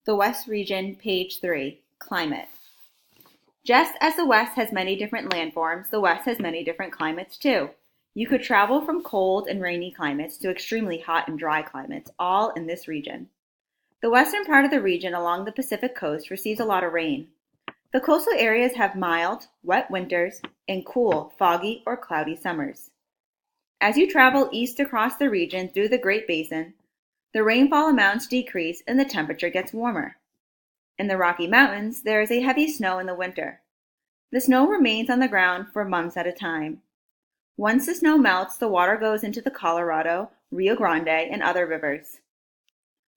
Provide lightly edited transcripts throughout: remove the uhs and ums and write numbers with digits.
The West Region, page 3, Climate. Just as the West has many different landforms, the West has many different climates too. You could travel from cold and rainy climates to extremely hot and dry climates, all in this region. The western part of the region along the Pacific coast receives a lot of rain. The coastal areas have mild, wet winters and cool, foggy, or cloudy summers. As you travel east across the region through the Great Basin, the rainfall amounts decrease and the temperature gets warmer. In the Rocky Mountains, there is a heavy snow in the winter. The snow remains on the ground for months at a time. Once the snow melts, the water goes into the Colorado, Rio Grande, and other rivers.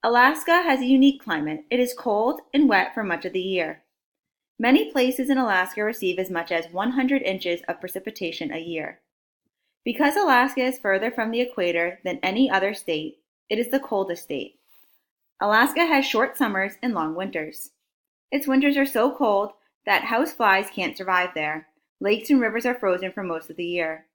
Alaska has a unique climate. It is cold and wet for much of the year. Many places in Alaska receive as much as 100 inches of precipitation a year. Because Alaska is further from the equator than any other state, it is the coldest state. Alaska has short summers and long winters. Its winters are so cold that house flies can't survive there. Lakes and rivers are frozen for most of the year.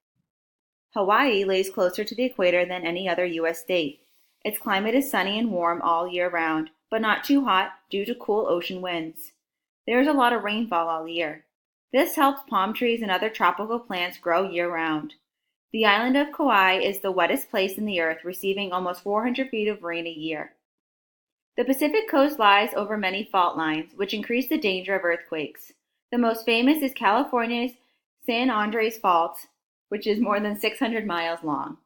Hawaii lays closer to the equator than any other U.S. state. Its climate is sunny and warm all year round, but not too hot due to cool ocean winds. There is a lot of rainfall all year. This helps palm trees and other tropical plants grow year-round. The island of Kauai is the wettest place in the earth, receiving almost 400 feet of rain a year. The Pacific coast lies over many fault lines, which increase the danger of earthquakes. The most famous is California's San Andres Fault, which is more than 600 miles long.